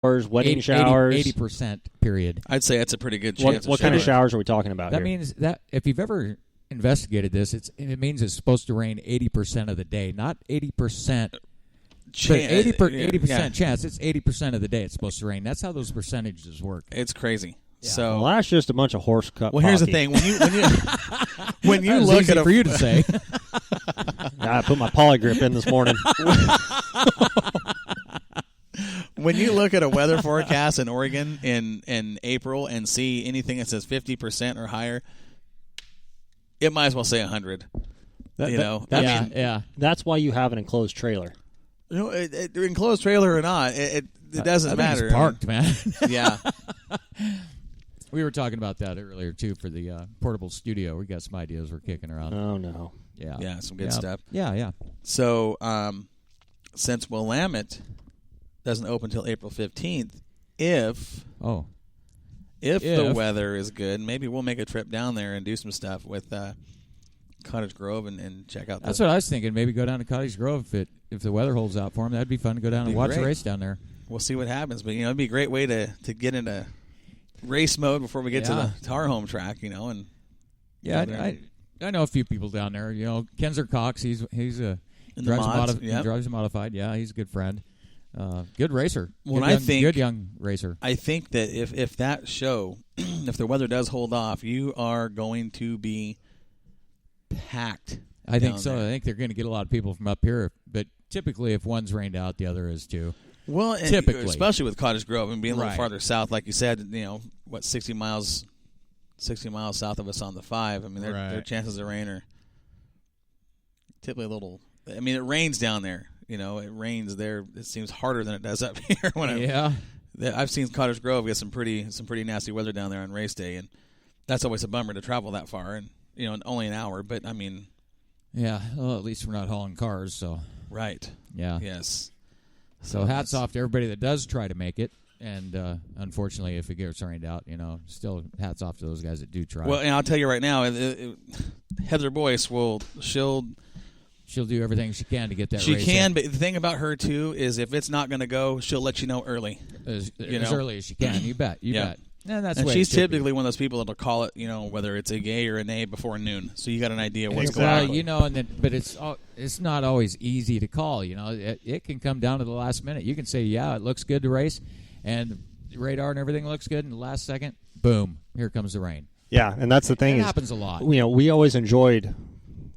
wedding showers. 80% period. I'd say that's a pretty good chance. What kind of showers are we talking about That here? means that if you've ever investigated this, it means it's supposed to rain 80% of the day, not 80%. 80% chance. It's 80% of the day it's supposed to rain. That's how those percentages work. It's crazy. Yeah. So that's just a bunch of horse cut. Well, here's the thing: when you look easy at for you to say. I put my polygrip in this morning. When you look at a weather forecast in Oregon in April and see anything that says 50% or higher, it might as well say 100. That's why you have an enclosed trailer. Enclosed trailer or not, it doesn't matter. It's parked, man. Yeah. We were talking about that earlier too for the portable studio. We got some ideas we're kicking around. Oh no. Yeah, some good stuff. Yeah. So, since Willamette doesn't open until April 15th, if the weather is good, maybe we'll make a trip down there and do some stuff with Cottage Grove and check out. That's what I was thinking. Maybe go down to Cottage Grove if the weather holds out for them. That'd be fun to go down and watch the race down there. We'll see what happens, but it'd be a great way to get into race mode before we get to our home track. And I know a few people down there. Kenzer Cox. He drives a modified. Yeah, he's a good friend. Good racer. Good young racer. I think that if that show, if the weather does hold off, you are going to be packed. I think so. I think they're going to get a lot of people from up here. But typically, if one's rained out, the other is too. Well, typically, especially with Cottage Grove and being a little farther south, like you said, 60 miles south of us on the 5. I mean, their chances of rain are typically a little. I mean, it rains down there. It rains there. It seems harder than it does up here. I've seen Cottage Grove get some pretty nasty weather down there on race day, and that's always a bummer to travel that far, and only an hour. But I mean, yeah. Well, at least we're not hauling cars, so right. Yeah. Yes. So hats off to everybody that does try to make it, and unfortunately, if it gets rained out, still hats off to those guys that do try. Well, and I'll tell you right now, Heather Boyce She'll do everything she can to get that race. She can, but the thing about her, too, is if it's not going to go, she'll let you know early. As early as she can. You bet. You bet. And she's typically one of those people that'll call it, whether it's a yay or a nay before noon. So you got an idea what's going on. But it's not always easy to call. It can come down to the last minute. You can say, it looks good to race, and the radar and everything looks good, and the last second, boom, here comes the rain. Yeah, and that's the thing. It happens a lot. We always enjoyed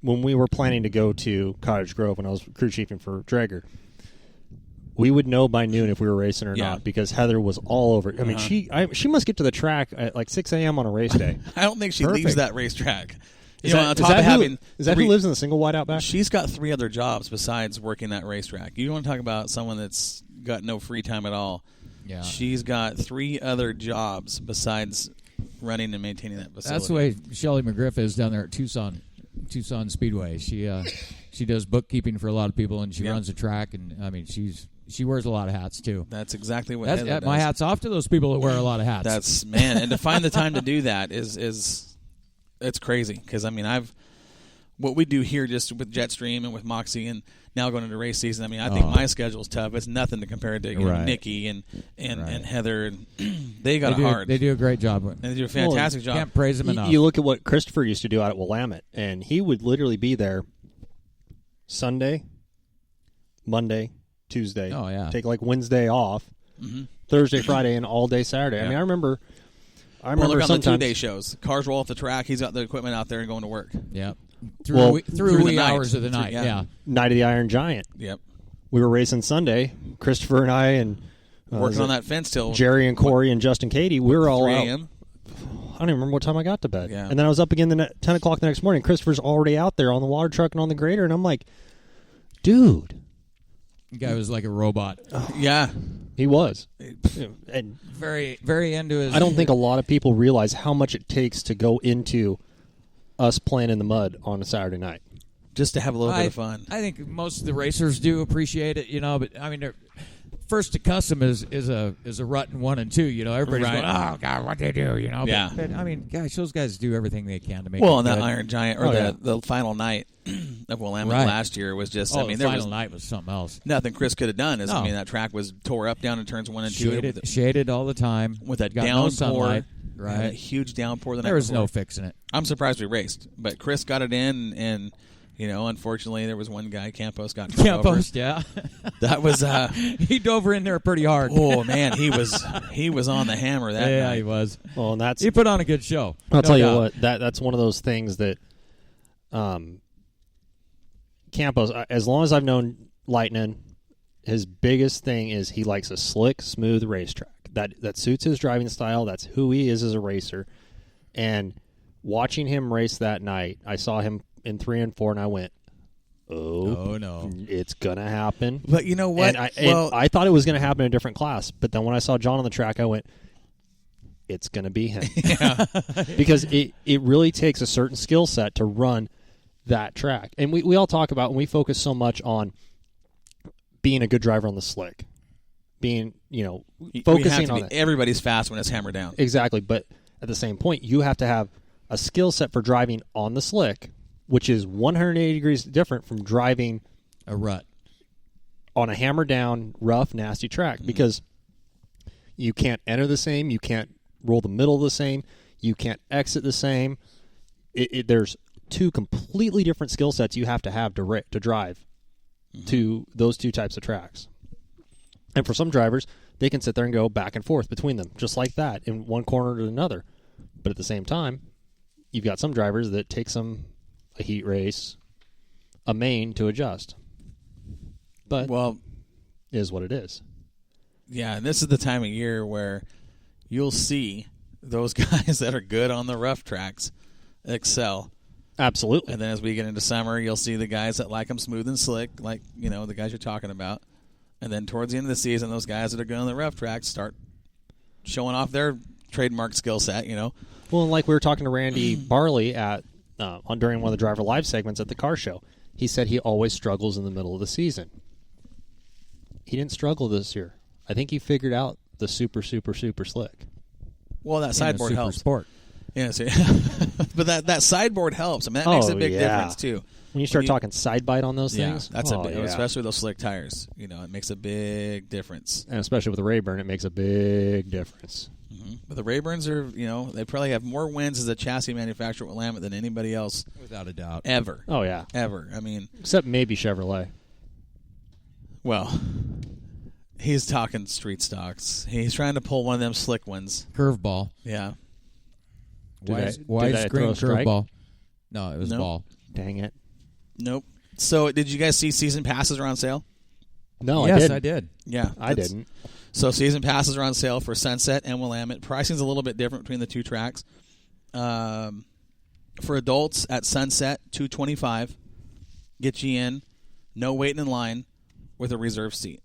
when we were planning to go to Cottage Grove when I was crew chiefing for Draeger. We would know by noon if we were racing or not because Heather was all over. I mean, she must get to the track at like 6 a.m. on a race day. I don't think she leaves that racetrack. Is that who lives in the single wide out back? She's got 3 other jobs besides working that racetrack. You want to talk about someone that's got no free time at all. Yeah. She's got 3 other jobs besides running and maintaining that facility. That's the way Shelley McGriff is down there at Tucson Speedway. She does bookkeeping for a lot of people, and she runs a track, and I mean she wears a lot of hats too. That's exactly what Heather does. My hat's off to those people that wear a lot of hats. And to find the time to do that is it's crazy because I mean what we do here just with Jetstream and with Moxie and now going into race season. I mean I think my schedule's tough. It's nothing to compare to Nikki and Heather. And they got it hard. They do a great job. And they do a fantastic job. Can't praise them enough. You look at what Christopher used to do out at Willamette, and he would literally be there Sunday, Monday, Tuesday. Oh yeah. Take like Wednesday off, Thursday, Friday, and all day Saturday. I mean, I remember look on the 2-day shows. Cars roll off the track. He's got the equipment out there and going to work. Yeah. Through the hours of the night. Night of the Iron Giant. Yep. We were racing Sunday. Christopher and I and working on that fence till Jerry and Corey and Justin Katie. We were all 3 out. a.m. I don't even remember what time I got to bed. Yeah. And then I was up again 10 o'clock the next morning. Christopher's already out there on the water truck and on the grader, and I'm like, dude. The guy was like a robot. Yeah. He was. And very, very into his... I don't think a lot of people realize how much it takes to go into us playing in the mud on a Saturday night. Just to have a little bit of fun. I think most of the racers do appreciate it, but I mean, first to custom is a rut in 1 and 2. You know, everybody's going, oh God, what they do? You know, yeah. But I mean, gosh, those guys do everything they can to make. Well, it and that good. Iron Giant or the final night of Willamette last year was just. I mean, the final night was something else. Nothing Chris could have done. I mean, that track was tore up down in turns 1 and 2. Shaded all the time with a got downpour. No sunlight. Right, a huge downpour. There was no fixing it. I'm surprised we raced, but Chris got it in, and you know, unfortunately, there was one guy, Campos, got over. Yeah, that was he dove in there pretty hard. Oh man, he was on the hammer that night. Yeah, he was. Well, and he put on a good show. I'll tell you what, that's one of those things that Campos, as long as I've known Lightning, his biggest thing is he likes a slick, smooth racetrack. That suits his driving style. That's who he is as a racer. And watching him race that night, I saw him in 3 and 4, and I went, "Oh no, it's gonna happen." But you know what? And I thought it was gonna happen in a different class. But then when I saw John on the track, I went, "It's gonna be him." Yeah. Because it really takes a certain skill set to run that track. And we all talk about, and we focus so much on being a good driver on the slick. Being, focusing on it. Everybody's fast when it's hammered down. Exactly, but at the same point, you have to have a skill set for driving on the slick, which is 180 degrees different from driving a rut on a hammered down, rough, nasty track, because you can't enter the same, you can't roll the middle the same, you can't exit the same. There's 2 completely different skill sets you have to drive to those 2 types of tracks. And for some drivers, they can sit there and go back and forth between them, just like that, in one corner to another. But at the same time, you've got some drivers that take a heat race, a main to adjust. But it is what it is. Yeah, and this is the time of year where you'll see those guys that are good on the rough tracks excel. Absolutely. And then as we get into summer, you'll see the guys that like them smooth and slick, like, the guys you're talking about. And then towards the end of the season, those guys that are good on the rough tracks start showing off their trademark skill set, Well, and like we were talking to Randy Barley at during one of the Driver Live segments at the car show, he said he always struggles in the middle of the season. He didn't struggle this year. I think he figured out the super, super, super slick. Well, that sideboard helps. Sport. Yeah, but that sideboard helps. I mean, that makes a big difference too. When you start talking side bite on those things, that's especially those slick tires. It makes a big difference. And especially with the Rayburn, it makes a big difference. Mm-hmm. But the Rayburns are, they probably have more wins as a chassis manufacturer with Willamette than anybody else, without a doubt, ever. Oh yeah, ever. I mean, except maybe Chevrolet. Well, he's talking street stocks. He's trying to pull one of them slick ones. Curveball. Yeah. Widescreen curveball. No, it was ball. Dang it. Nope. So, did you guys see season passes are on sale? No, yes, I did. Yeah, I didn't. So, season passes are on sale for Sunset and Willamette. Pricing's a little bit different between the 2 tracks. For adults at Sunset, $225. Get you in, no waiting in line, with a reserve seat.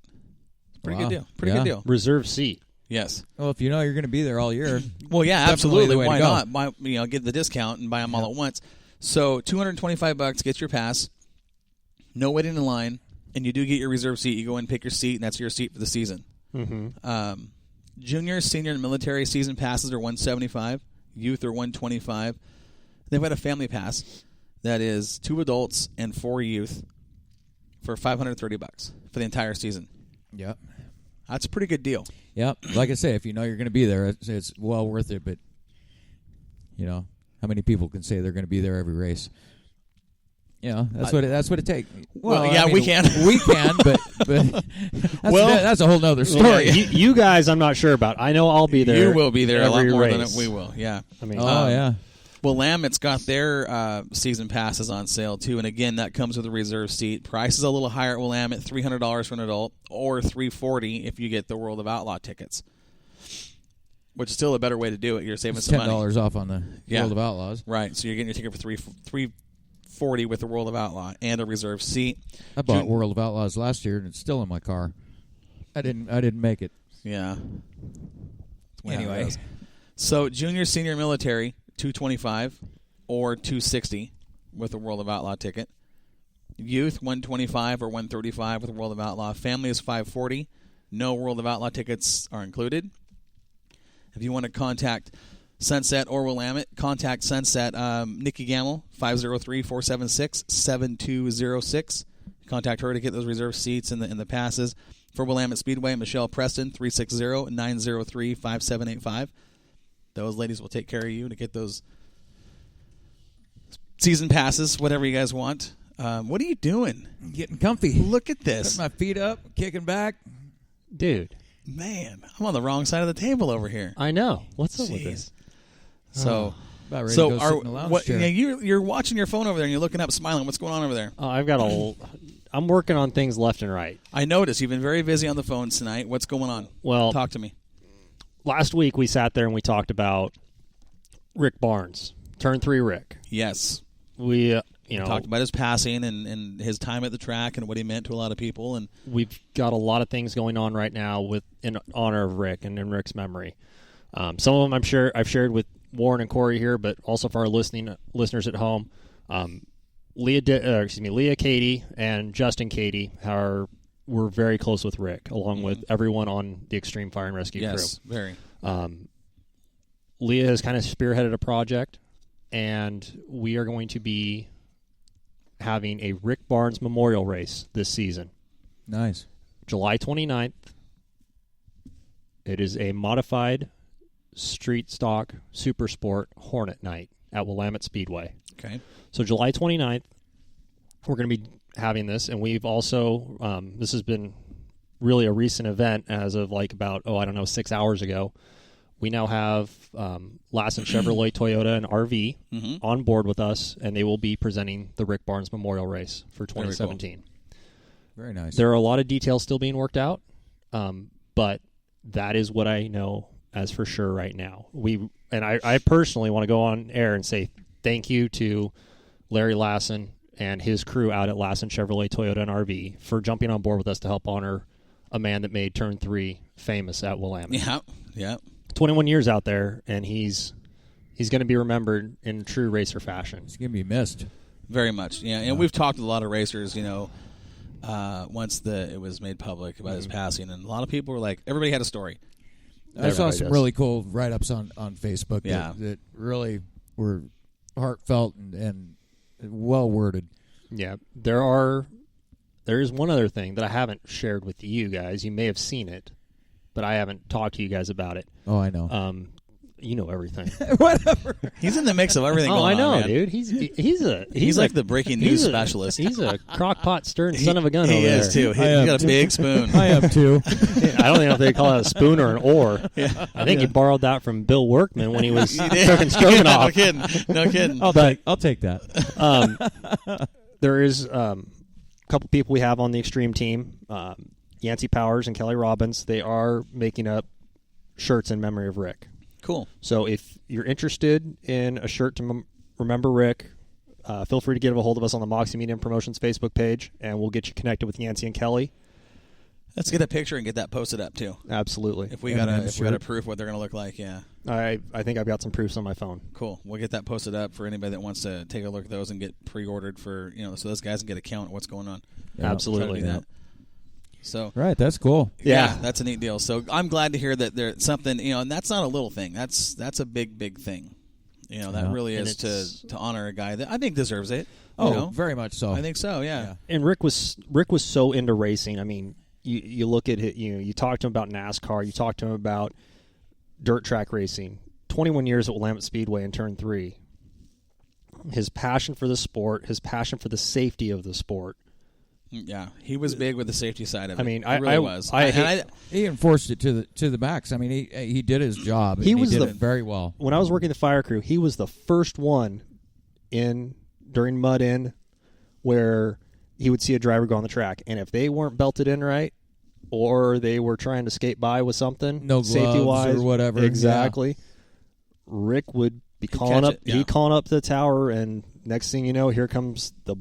Pretty good deal. Good deal. Reserve seat. Yes. Well, if you know you're going to be there all year. Well, yeah, absolutely. Why not? Get the discount and buy them all at once. So $225 gets your pass, no waiting in line, and you do get your reserve seat. You go in, pick your seat, and that's your seat for the season. Mm-hmm. Junior, senior, and military season passes are $175. Youth are $125. They've got a family pass that is 2 adults and 4 youth for $530 for the entire season. Yep. That's a pretty good deal. Yep. Like I say, if you know you're going to be there, it's well worth it. But how many people can say they're going to be there every race? That's what it takes. Well, yeah, we can. We can, but that's a whole nother story. Yeah, you guys, I'm not sure about. I know I'll be there. You will be there a lot more race. than we will. Yeah. I mean, yeah. Willamette's got their season passes on sale too, and again, that comes with a reserve seat. Price is a little higher at Willamette, $300 for an adult, or $340 if you get the World of Outlaw tickets. Which is still a better way to do it. You're saving some money. $10 off on the World of Outlaws. Right. So you're getting your ticket for $340 with the World of Outlaw and a reserve seat. I bought World of Outlaws last year, and it's still in my car. I didn't make it. Yeah. Anyway, so junior, senior, military, $225 or $260 with a World of Outlaw ticket. Youth, $125 or $135 with a World of Outlaw. Family is $540. No World of Outlaw tickets are included. If you want to contact Sunset or Willamette, contact Sunset Nikki Gamble, 503-476-7206. Contact her to get those reserved seats and the passes. For Willamette Speedway, Michelle Preston, 360-903-5785. Those ladies will take care of you to get those season passes, whatever you guys want. What are you doing? I'm getting comfy. Look at this. Put my feet up, kicking back. Dude. Man, I'm on the wrong side of the table over here. I know. What's up with this? So, about ready to go sit in the lounge chair. You're watching your phone over there and you're looking up, smiling. What's going on over there? I'm working on things left and right. I noticed you've been very busy on the phones tonight. What's going on? Well, talk to me. Last week we sat there and we talked about Rick Barnes, Turn 3 Rick. Yes, we talked about his passing and his time at the track and what he meant to a lot of people. And we've got a lot of things going on right now in honor of Rick and in Rick's memory. Some of them I'm sure I've shared with Warren and Corey here, but also for our listeners at home. Leah Katie and Justin Katie were very close with Rick, along with everyone on the Extreme Fire and Rescue crew. Yes, very. Leah has kind of spearheaded a project, and we are going to be having a Rick Barnes Memorial Race this season. Nice. July 29th. It is a modified street stock super sport Hornet night at Willamette Speedway. Okay. So July 29th, we're going to be having this, and we've also, this has been really a recent event as of about 6 hours ago. We now have Lassen Chevrolet, Toyota, and RV on board with us, and they will be presenting the Rick Barnes Memorial Race for 2017. Very nice. There are a lot of details still being worked out, but that is what I know as for sure right now. I personally want to go on air and say thank you to Larry Lassen and his crew out at Lassen Chevrolet, Toyota, and RV for jumping on board with us to help honor a man that made Turn 3 famous at Willamette. Yeah. 21 years out there, and he's going to be remembered in true racer fashion. He's going to be missed. Very much, yeah. And we've talked to a lot of racers, once it was made public about his passing, and a lot of people were like, everybody had a story. I saw some really cool write-ups on Facebook that really were heartfelt and well-worded. Yeah. There is one other thing that I haven't shared with you guys. You may have seen it, but I haven't talked to you guys about it. Oh, I know. You know everything. Whatever. He's in the mix of everything going on. I know, man. Dude. He's like the breaking news specialist. He's a crock-pot stirring son of a gun over there. He is, too. He's got a big spoon. I have, too. I don't know if they call it a spoon or an oar. Yeah. I think he borrowed that from Bill Workman when he was cooking stroganoff. No kidding. I'll take that. There is a couple people we have on the Extreme team, Yancey Powers and Kelly Robbins. They are making up shirts in memory of Rick. Cool. So if you're interested in a shirt to remember Rick, feel free to get a hold of us on the Moxie Media and Promotions Facebook page, and we'll get you connected with Yancey and Kelly. Let's get a picture and get that posted up too. Absolutely. If we got a proof what they're going to look like, yeah. I think I've got some proofs on my phone. Cool. We'll get that posted up for anybody that wants to take a look at those and get pre-ordered for so those guys can get a count of what's going on. Yeah, absolutely. That. So right, that's cool. Yeah, that's a neat deal. So I'm glad to hear that there's something, and that's not a little thing. That's a big thing. That really is to honor a guy that I think deserves it. Very much so. I think so. Yeah. And Rick was so into racing. I mean, you look at it. You talk to him about NASCAR. You talk to him about dirt track racing. 21 years at Willamette Speedway in Turn 3. His passion for the sport, his passion for the safety of the sport. Yeah, he was big with the safety side of it. I mean, he really was. He enforced it to the max. I mean, he did his job. He did it very well. When I was working the fire crew, he was the first one during mud in where he would see a driver go on the track, and if they weren't belted in right, or they were trying to skate by with something, no gloves safety-wise or whatever, exactly. Yeah. Rick would be calling up the tower, and next thing you know, here comes the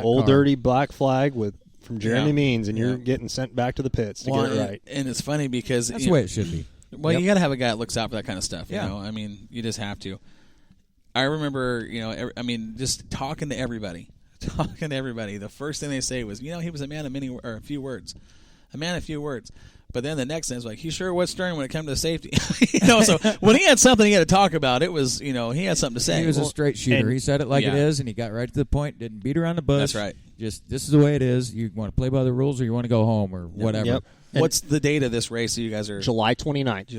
old car. Dirty black flag from Jeremy Means, and you're getting sent back to the pits to get it right. And it's funny because that's the way it should be. Well, you got to have a guy that looks out for that kind of stuff. Yeah. I mean, you just have to. I remember, just talking to everybody. The first thing they say was, he was a man of a few words. A man of few words. But then the next thing is like, he sure was stern when it came to safety. So when he had something he had to talk about, it was, he had something to say. He was a straight shooter. He said it like it is, and he got right to the point, didn't beat around the bush. That's right. Just, this is the way it is. You want to play by the rules or you want to go home or whatever. Yep. What's the date of this race that you guys are? July 29th.